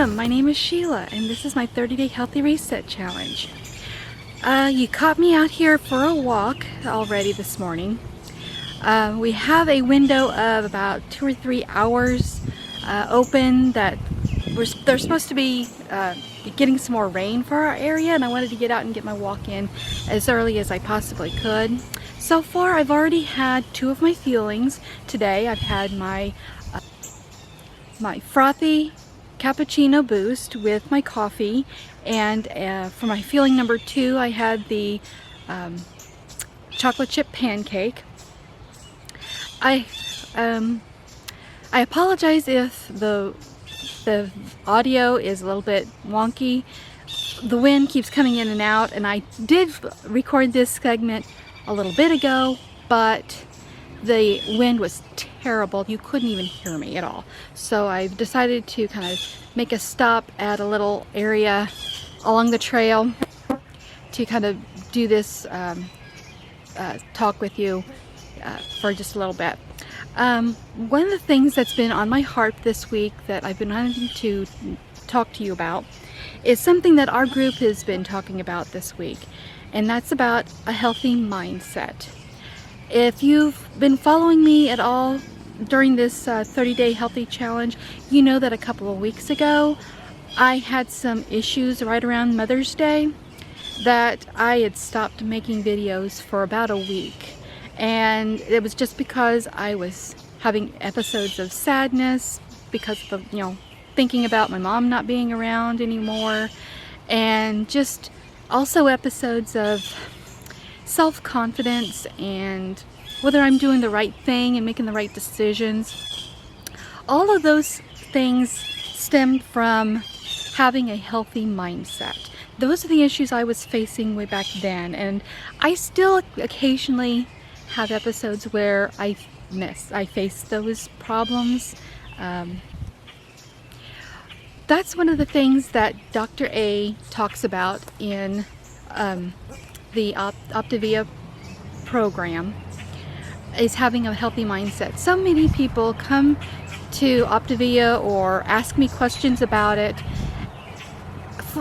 Welcome! My name is Sheila and this is my 30-day healthy reset challenge. You caught me out here for a walk already this morning. We have a window of about 2 or 3 hours open that they're supposed to be getting some more rain for our area, and I wanted to get out and get my walk in as early as I possibly could. So far I've already had 2 of my fuelings today. I've had my frothy cappuccino boost with my coffee, and for my feeling number 2 I had the chocolate chip pancake. I apologize if the audio is a little bit wonky. The wind keeps coming in and out, and I did record this segment a little bit ago, but the wind was terrible. You couldn't even hear me at all. So I've decided to kind of make a stop at a little area along the trail to kind of do this talk with you for just a little bit. One of the things that's been on my heart this week that I've been wanting to talk to you about is something that our group has been talking about this week, and that's about a healthy mindset. If you've been following me at all during this 30-day healthy challenge, you know that a couple of weeks ago I had some issues right around Mother's Day that I had stopped making videos for about a week. And it was just because I was having episodes of sadness because of the, thinking about my mom not being around anymore, and just also episodes of self-confidence and whether I'm doing the right thing and making the right decisions. All of those things stemmed from having a healthy mindset. Those are the issues I was facing way back then, and I still occasionally have episodes where I face those problems. That's one of the things that Dr. A talks about in the Optavia program, is having a healthy mindset. So many people come to Optavia or ask me questions about it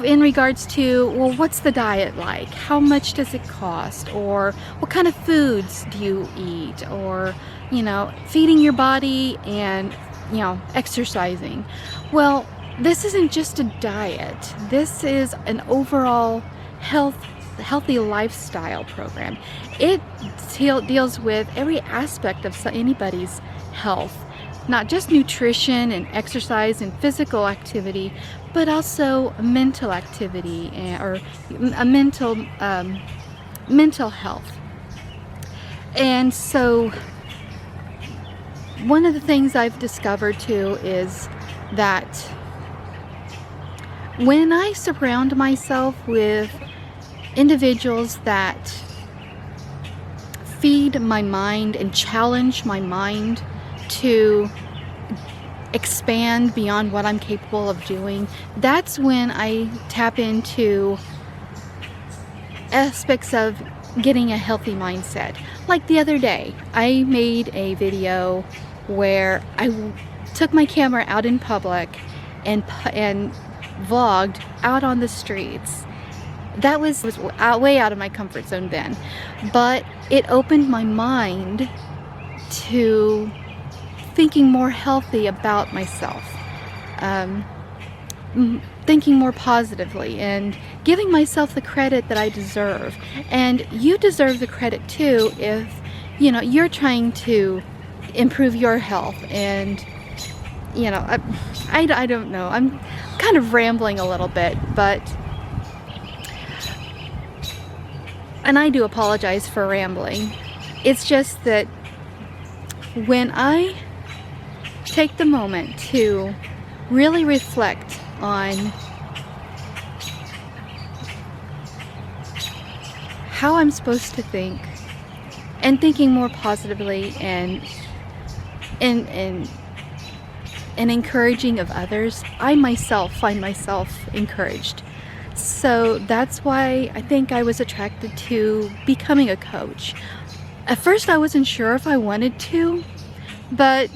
in regards to, well, what's the diet like? How much does it cost? Or what kind of foods do you eat? Or, feeding your body and, exercising. Well, this isn't just a diet. This is an overall healthy lifestyle program. It deals with every aspect of anybody's health, not just nutrition and exercise and physical activity, but also mental activity or a mental health. And so one of the things I've discovered too is that when I surround myself with individuals that feed my mind and challenge my mind to expand beyond what I'm capable of doing, that's when I tap into aspects of getting a healthy mindset. Like the other day, I made a video where I took my camera out in public and vlogged out on the streets. That was way out of my comfort zone then, but it opened my mind to thinking more healthy about myself, thinking more positively and giving myself the credit that I deserve. And you deserve the credit too if you're trying to improve your health. And I don't know, I'm kind of rambling a little bit, and I do apologize for rambling. It's just that when I take the moment to really reflect on how I'm supposed to think, and thinking more positively and encouraging of others, I myself find myself encouraged. So that's why I think I was attracted to becoming a coach. At first I wasn't sure if I wanted to, but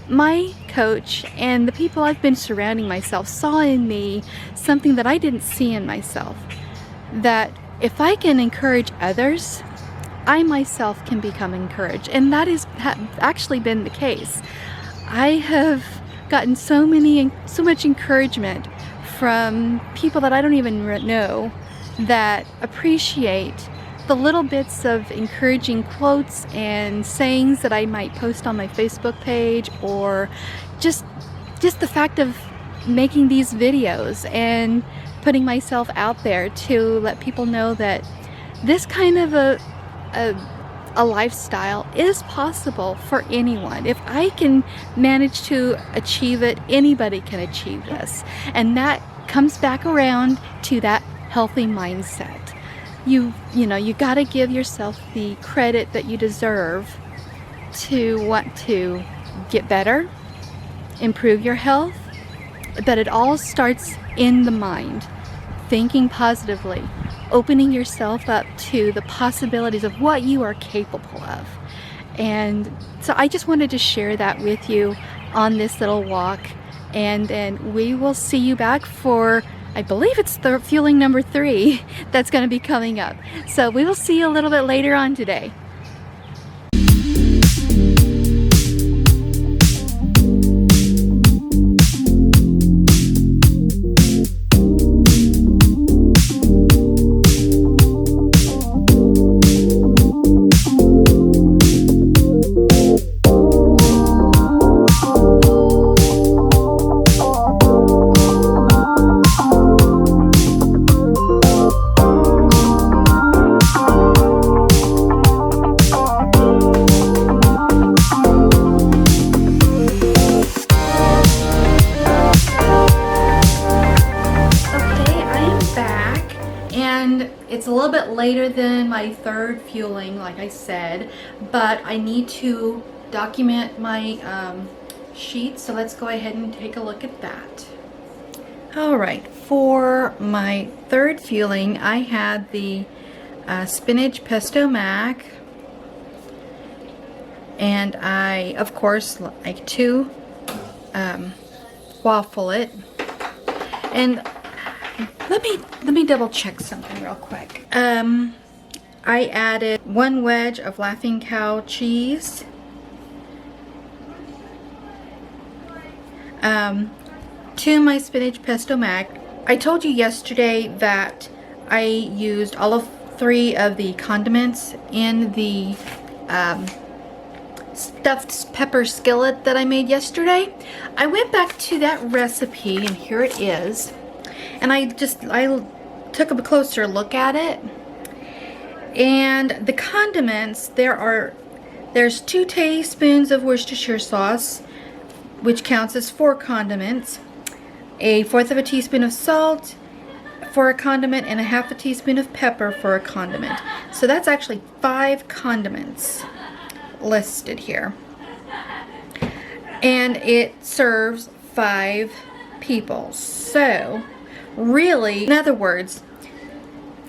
my coach and the people I've been surrounding myself saw in me something that I didn't see in myself. That if I can encourage others, I myself can become encouraged. And that has actually been the case. I have gotten so much encouragement from people that I don't even know that appreciate the little bits of encouraging quotes and sayings that I might post on my Facebook page, or just the fact of making these videos and putting myself out there to let people know that this kind of a lifestyle is possible for anyone. If I can manage to achieve it, anybody can achieve this. And that comes back around to that healthy mindset. You know, you got to give yourself the credit that you deserve to want to get better, improve your health, but it all starts in the mind. Thinking positively, opening yourself up to the possibilities of what you are capable of. And so I just wanted to share that with you on this little walk, and then we will see you back for, I believe it's the fueling number 3 that's going to be coming up. So we will see you a little bit later on today. It's a little bit later than my 3rd fueling, like I said, but I need to document my sheet, so let's go ahead and take a look at that. Alright, for my 3rd fueling, I had the spinach pesto mac, and I, of course, like to waffle it. And let me double check something real quick. I added 1 wedge of Laughing Cow cheese, to my spinach pesto mac. I told you yesterday that I used all of 3 of the condiments in the stuffed pepper skillet that I made yesterday. I went back to that recipe, and here it is. And I took a closer look at it, and the condiments, there's 2 tablespoons of Worcestershire sauce, which counts as 4 condiments, a 1/4 of a teaspoon of salt for a condiment, and a 1/2 a teaspoon of pepper for a condiment. So that's actually 5 condiments listed here, and it serves 5 people. So really, in other words,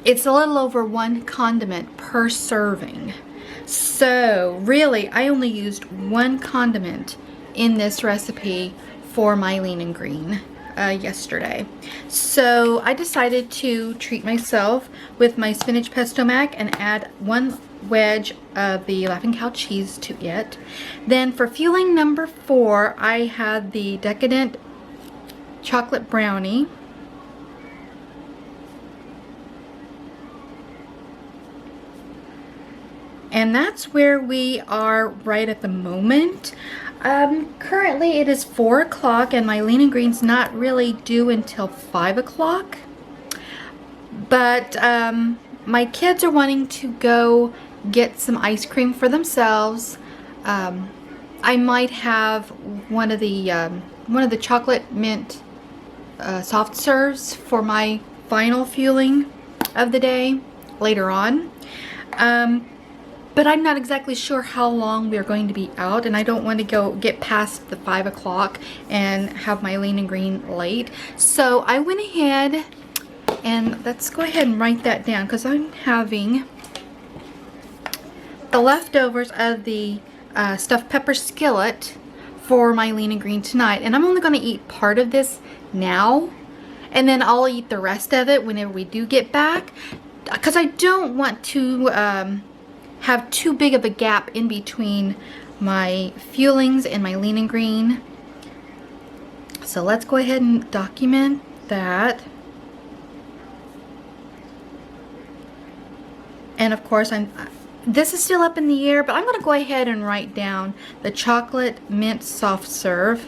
it's a little over 1 condiment per serving. So really, I only used 1 condiment in this recipe for my lean and green yesterday. So I decided to treat myself with my spinach pesto mac and add 1 wedge of the Laughing Cow cheese to it. Then for fueling number 4, I had the decadent chocolate brownie. And that's where we are right at the moment. Currently it is 4 o'clock, and my lean and green's not really due until 5 o'clock. But my kids are wanting to go get some ice cream for themselves. I might have one of the chocolate mint soft serves for my final fueling of the day later on. But I'm not exactly sure how long we're going to be out, and I don't want to get past the 5 o'clock and have my lean and green late. So I went ahead, and let's go ahead and write that down, because I'm having the leftovers of the stuffed pepper skillet for my lean and green tonight. And I'm only going to eat part of this now, and then I'll eat the rest of it whenever we do get back, because I don't want to have too big of a gap in between my fuelings and my lean and green. So let's go ahead and document that. And of course, this is still up in the air, but I'm going to go ahead and write down the chocolate mint soft serve.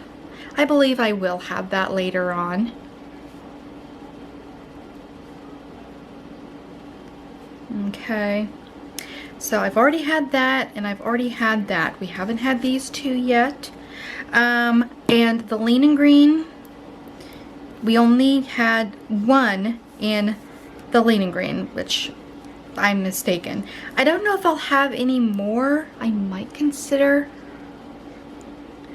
I believe I will have that later on. Okay, so I've already had that, and I've already had that. We haven't had these two yet. And the lean and green, we only had one in the lean and green, which I'm mistaken. I don't know if I'll have any more. I might consider,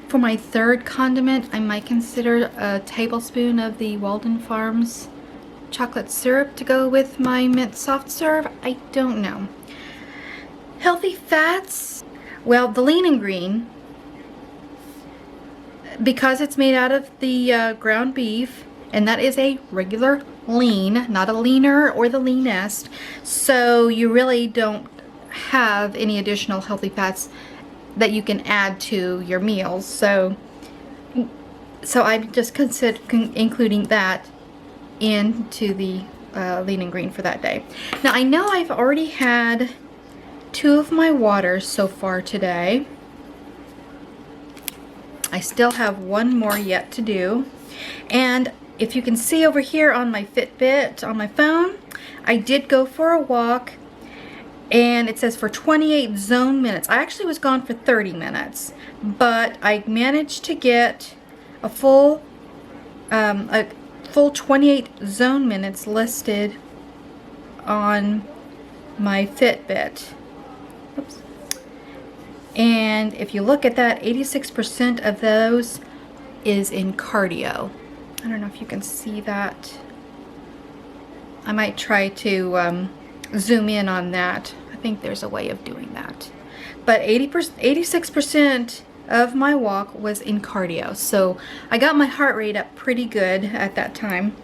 for my third condiment, I might consider a tablespoon of the Walden Farms chocolate syrup to go with my mint soft serve. I don't know. Healthy fats, well, the lean and green, because it's made out of the ground beef, and that is a regular lean, not a leaner or the leanest, so you really don't have any additional healthy fats that you can add to your meals. So I'm just including that into the lean and green for that day. Now I know I've already had 2 of my waters so far today. I still have 1 more yet to do. And if you can see over here on my Fitbit on my phone, I did go for a walk, and it says for 28 zone minutes. I actually was gone for 30 minutes, but I managed to get a full 28 zone minutes listed on my Fitbit. Oops. And if you look at that, 86% of those is in cardio. I don't know if you can see that. I might try to zoom in on that. I think there's a way of doing that. But 86% of my walk was in cardio. So I got my heart rate up pretty good at that time.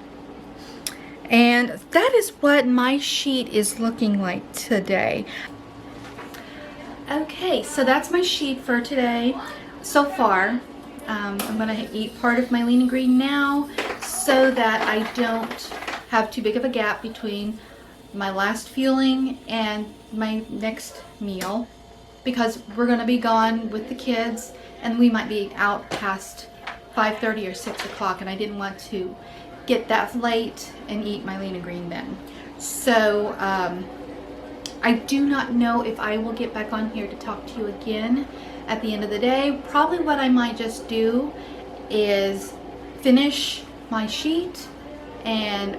And that is what my sheet is looking like today. Okay, so that's my sheet for today so far. I'm going to eat part of my lean and green now so that I don't have too big of a gap between my last fueling and my next meal, because we're going to be gone with the kids and we might be out past 5:30 or 6 o'clock, and I didn't want to get that late and eat my lean and green then. So I do not know if I will get back on here to talk to you again at the end of the day. Probably what I might just do is finish my sheet and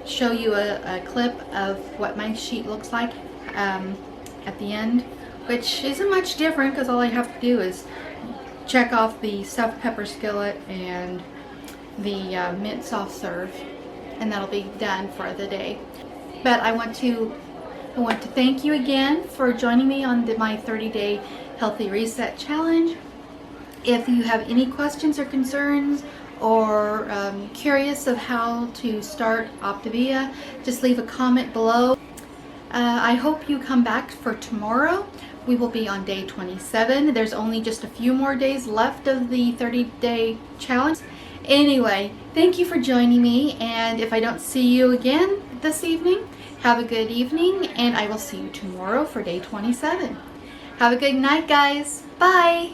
show you a clip of what my sheet looks like at the end, which isn't much different because all I have to do is check off the stuffed pepper skillet and the mint soft serve, and that'll be done for the day. But I want to thank you again for joining me on my 30-day Healthy Reset Challenge. If you have any questions or concerns, or curious of how to start Optavia, just leave a comment below. I hope you come back for tomorrow. We will be on day 27. There's only just a few more days left of the 30-day challenge. Anyway, thank you for joining me, and if I don't see you again this evening, have a good evening, and I will see you tomorrow for day 27. Have a good night, guys. Bye!